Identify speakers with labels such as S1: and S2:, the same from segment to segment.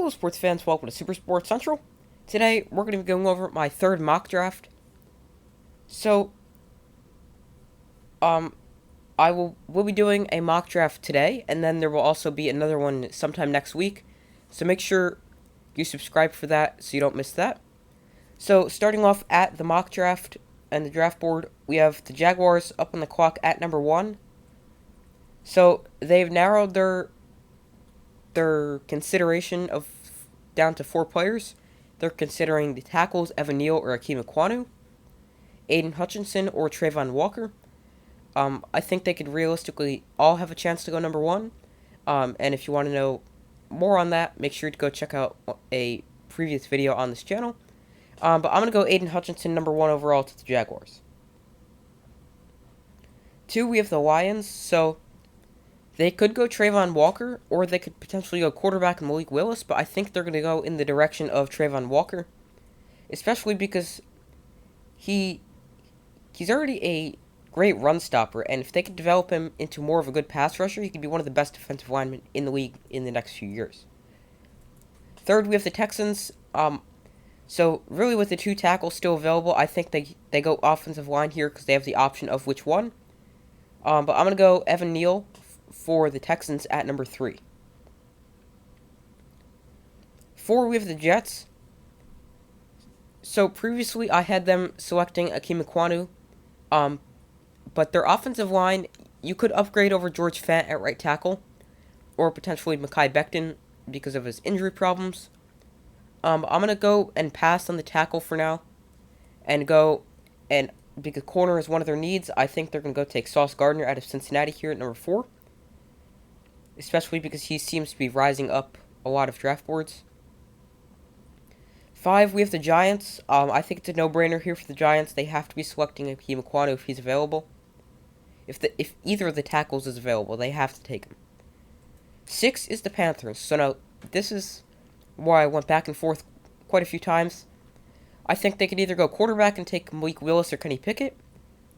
S1: Hello, sports fans. Welcome to Super Sports Central. Today, we're going to be going over my third mock draft. So, um, we'll be doing a mock draft today, and then there will also be another one sometime next week. So make sure you subscribe for that so you don't miss that. So, starting off at the mock draft and the draft board, we have the Jaguars up on the clock at number 1. So, they've narrowed their consideration of down to 4 players. They're considering the tackles Evan Neal or Akeem Ekwonu, Aiden Hutchinson or Trayvon Walker. I think they could realistically all have a chance to go number 1. And if you want to know more on that, make sure to go check out a previous video on this channel. But I'm going to go Aiden Hutchinson number 1 overall to the Jaguars. 2, we have the Lions. So they could go Trayvon Walker, or they could potentially go quarterback Malik Willis, but I think they're going to go in the direction of Trayvon Walker, especially because he's already a great run stopper, and if they could develop him into more of a good pass rusher, he could be one of the best defensive linemen in the league in the next few years. 3rd, we have the Texans. So really with the 2 tackles still available, I think they go offensive line here because they have the option of which one. But I'm going to go Evan Neal for the Texans at number 3. 4, we have the Jets. So previously I had them selecting Akeem Ekwonu, but their offensive line, you could upgrade over George Fant at right tackle, or potentially Mekhi Becton because of his injury problems. I'm going to go and pass on the tackle for now, and because corner is one of their needs, I think they're going to go take Sauce Gardner out of Cincinnati here at number 4. Especially because he seems to be rising up a lot of draft boards. 5, we have the Giants. I think it's a no-brainer here for the Giants. They have to be selecting Akeem Ekwonu if he's available. If either of the tackles is available, they have to take him. 6 is the Panthers. So now, this is why I went back and forth quite a few times. I think they could either go quarterback and take Malik Willis or Kenny Pickett,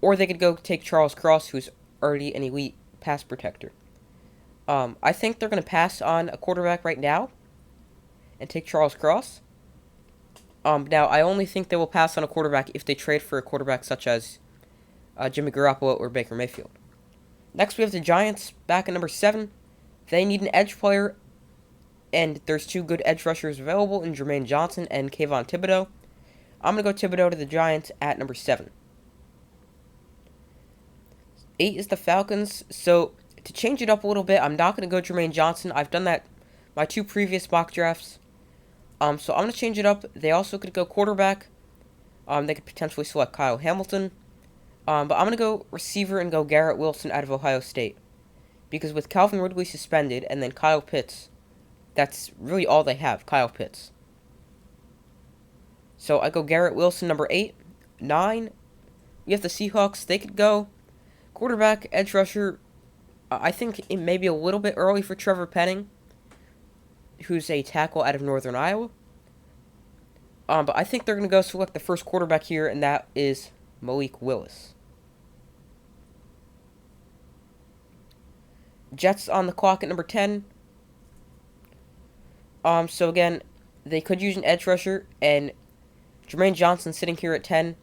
S1: or they could go take Charles Cross, who's already an elite pass protector. I think they're going to pass on a quarterback right now and take Charles Cross. Now, I only think they will pass on a quarterback if they trade for a quarterback such as Jimmy Garoppolo or Baker Mayfield. Next, we have the Giants back at number 7. They need an edge player, and there's 2 good edge rushers available in Jermaine Johnson and Kayvon Thibodeau. I'm going to go Thibodeau to the Giants at number 7. 8 is the Falcons. So to change it up a little bit, I'm not going to go Jermaine Johnson. I've done that my 2 previous mock drafts. So I'm going to change it up. They also could go quarterback. They could potentially select Kyle Hamilton. But I'm going to go receiver and go Garrett Wilson out of Ohio State. Because with Calvin Ridley suspended and then Kyle Pitts, that's really all they have, Kyle Pitts. So I go Garrett Wilson, number 8. 9, we have the Seahawks. They could go quarterback, edge rusher. I think it may be a little bit early for Trevor Penning, who's a tackle out of Northern Iowa. But I think they're going to go select the first quarterback here, and that is Malik Willis. Jets on the clock at number 10. So again, they could use an edge rusher, and Jermaine Johnson sitting here at 10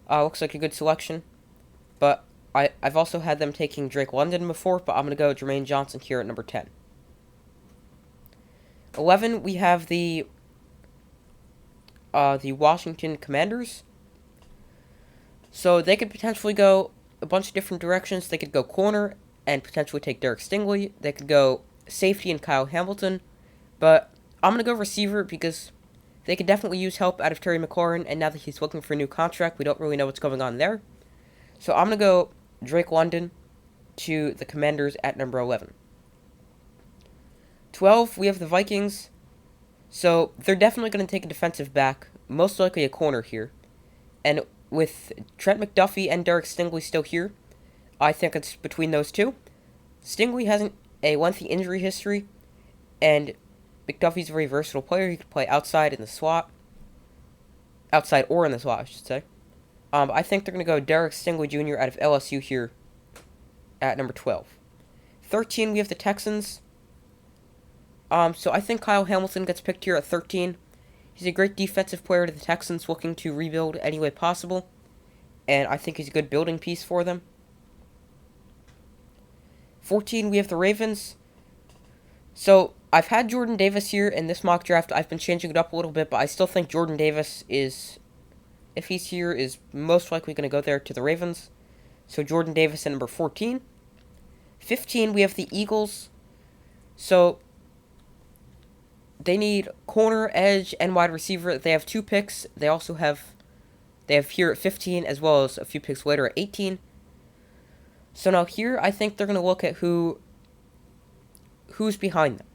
S1: looks like a good selection. But I've also had them taking Drake London before, but I'm going to go Jermaine Johnson here at number 10. 11, we have the Washington Commanders. So they could potentially go a bunch of different directions. They could go corner and potentially take Derek Stingley. They could go safety and Kyle Hamilton. But I'm going to go receiver because they could definitely use help out of Terry McLaurin, and now that he's looking for a new contract, we don't really know what's going on there. So I'm going to go Drake London to the Commanders at number 11. 12, we have the Vikings. So they're definitely going to take a defensive back, most likely a corner here. And with Trent McDuffie and Derek Stingley still here, I think it's between those 2. Stingley has a lengthy injury history, and McDuffie's a very versatile player. He could play outside in the slot. Outside or in the slot, I should say. I think they're going to go Derek Stingley Jr. out of LSU here at number 12. 13, we have the Texans. So I think Kyle Hamilton gets picked here at 13. He's a great defensive player to the Texans looking to rebuild any way possible. And I think he's a good building piece for them. 14, we have the Ravens. So I've had Jordan Davis here in this mock draft. I've been changing it up a little bit, but I still think Jordan Davis is, if he's here, is most likely going to go there to the Ravens. So Jordan Davis at number 14. 15, we have the Eagles. So they need corner, edge, and wide receiver. They have 2 picks. They have here at 15 as well as a few picks later at 18. So now here I think they're going to look at who's behind them.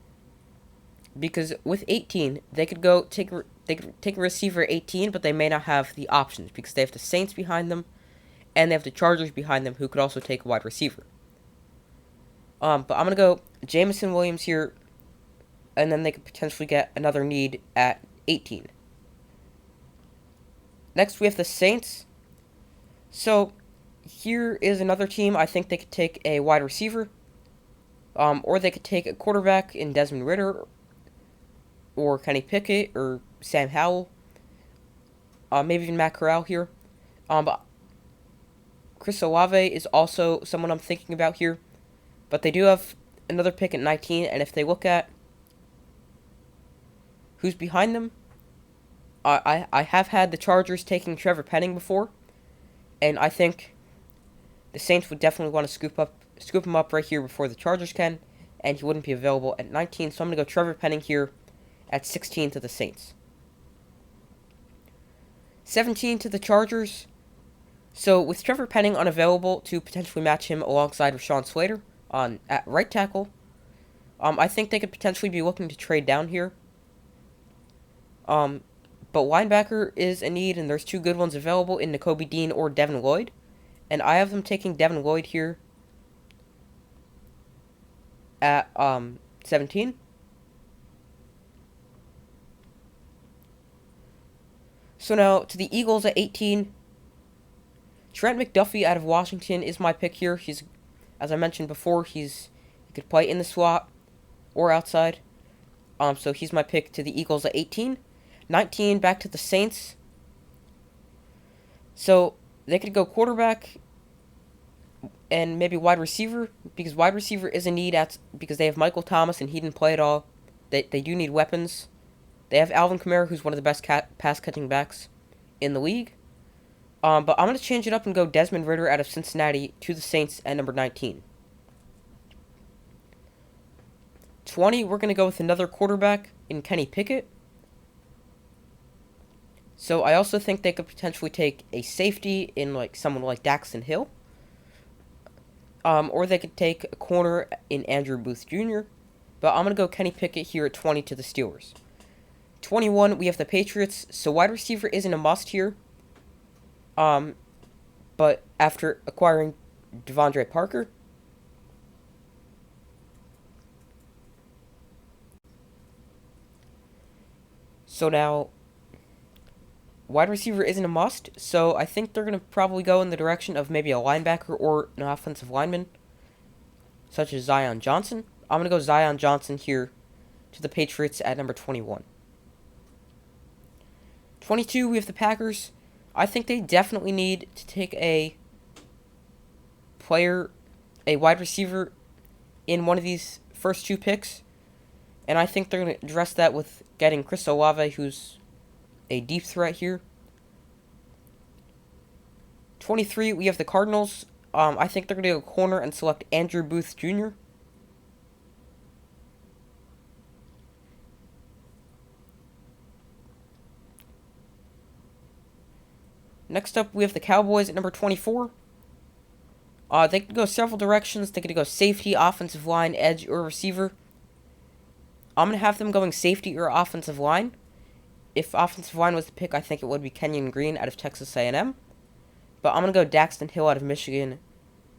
S1: Because with 18, they could take a receiver at 18, but they may not have the options because they have the Saints behind them and they have the Chargers behind them who could also take a wide receiver. But I'm going to go Jameson Williams here, and then they could potentially get another need at 18. Next, we have the Saints. So here is another team. I think they could take a wide receiver, or they could take a quarterback in Desmond Ridder, or Kenny Pickett, or Sam Howell, maybe even Matt Corral here. But Chris Olave is also someone I'm thinking about here. But they do have another pick at 19, and if they look at who's behind them, I have had the Chargers taking Trevor Penning before, and I think the Saints would definitely want to scoop him up right here before the Chargers can, and he wouldn't be available at 19, so I'm going to go Trevor Penning here at 16 to the Saints. 17 to the Chargers. So with Trevor Penning unavailable to potentially match him alongside Rashawn Slater at right tackle, I think they could potentially be looking to trade down here. But linebacker is a need, and there's 2 good ones available in Nakobe Dean or Devin Lloyd. And I have them taking Devin Lloyd here at 17. So now to the Eagles at 18. Trent McDuffie out of Washington is my pick here. He's, as I mentioned before, he could play in the slot or outside. So he's my pick to the Eagles at 18. 19, back to the Saints. So they could go quarterback and maybe wide receiver, because wide receiver is a need because they have Michael Thomas and he didn't play at all. They do need weapons. They have Alvin Kamara, who's one of the best pass-catching backs in the league. But I'm going to change it up and go Desmond Ridder out of Cincinnati to the Saints at number 19. 20, we're going to go with another quarterback in Kenny Pickett. So I also think they could potentially take a safety in someone like Daxton Hill. Or they could take a corner in Andrew Booth Jr. But I'm going to go Kenny Pickett here at 20 to the Steelers. 21, we have the Patriots. So wide receiver isn't a must here. But after acquiring Devondre Parker. So now, wide receiver isn't a must, so I think they're going to probably go in the direction of maybe a linebacker or an offensive lineman, such as Zion Johnson. I'm going to go Zion Johnson here to the Patriots at number 21. 22, we have the Packers. I think they definitely need to take a wide receiver in one of these first 2 picks. And I think they're going to address that with getting Chris Olave, who's a deep threat here. 23, we have the Cardinals. I think they're going to go corner and select Andrew Booth Jr. Next up, we have the Cowboys at number 24. They could go several directions. They could go safety, offensive line, edge, or receiver. I'm going to have them going safety or offensive line. If offensive line was the pick, I think it would be Kenyon Green out of Texas A&M. But I'm going to go Daxton Hill out of Michigan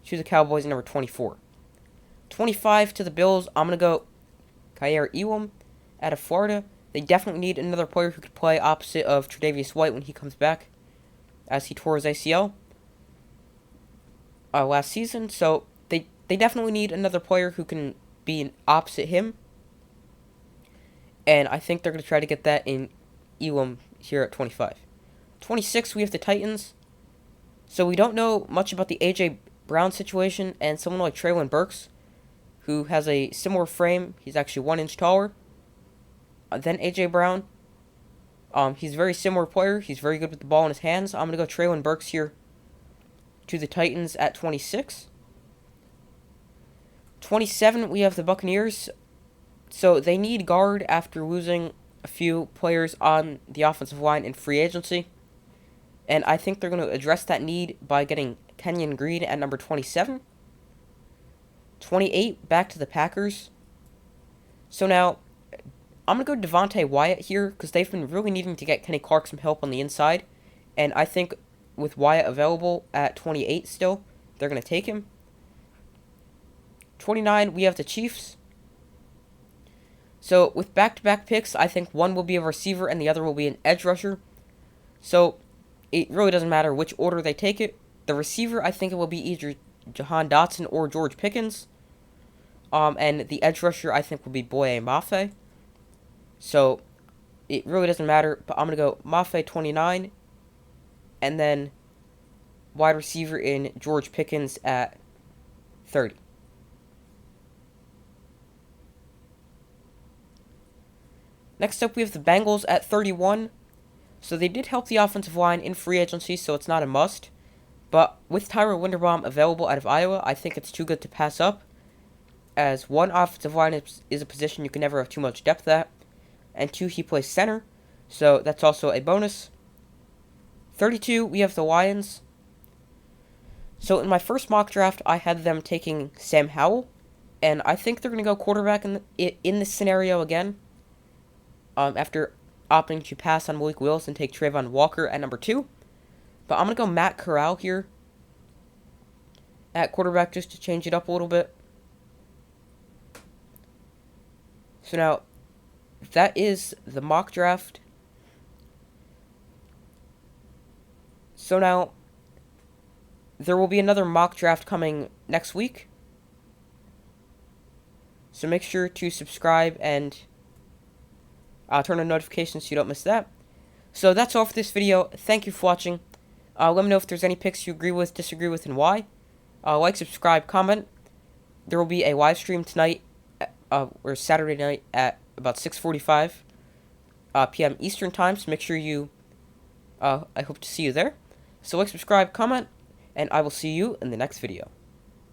S1: to the Cowboys at number 24. 25 to the Bills, I'm going to go Kyer Ewam out of Florida. They definitely need another player who could play opposite of Tre'Davious White when he comes back, as he tore his ACL last season. So they definitely need another player who can be opposite him. And I think they're going to try to get that in Elam here at 25. 26, we have the Titans. So we don't know much about the A.J. Brown situation, and someone like Treylon Burks, who has a similar frame. He's actually 1 inch taller than A.J. Brown. He's a very similar player. He's very good with the ball in his hands. I'm going to go Treylon Burks here to the Titans at 26. 27, we have the Buccaneers. So they need guard after losing a few players on the offensive line in free agency. And I think they're going to address that need by getting Kenyon Green at number 27. 28, back to the Packers. So now, I'm going to go Devontae Wyatt here, because they've been really needing to get Kenny Clark some help on the inside. And I think with Wyatt available at 28 still, they're going to take him. 29, we have the Chiefs. So, with back-to-back picks, I think one will be a receiver and the other will be an edge rusher. So, it really doesn't matter which order they take it. The receiver, I think it will be either Jahan Dotson or George Pickens. And the edge rusher, I think, will be Boye Mafe. So, it really doesn't matter, but I'm going to go Mafe 29. And then wide receiver in George Pickens at 30. Next up, we have the Bengals at 31. So they did help the offensive line in free agency, so it's not a must. But with Tyler Linderbaum available out of Iowa, I think it's too good to pass up. As one, offensive line is a position you can never have too much depth at. And 2, he plays center, so that's also a bonus. 32, we have the Lions. So in my first mock draft, I had them taking Sam Howell. And I think they're going to go quarterback in this scenario again. After opting to pass on Malik Willis and take Trayvon Walker at number 2. But I'm going to go Matt Corral here at quarterback just to change it up a little bit. So now, that is the mock draft. So now, there will be another mock draft coming next week. So make sure to subscribe and turn on notifications so you don't miss that. So that's all for this video. Thank you for watching. Let me know if there's any picks you agree with, disagree with, and why. Like, subscribe, comment. There will be a live stream tonight, or Saturday night at about 6:45 p.m. Eastern Time. So make sure you, I hope to see you there. So like, subscribe, comment, and I will see you in the next video.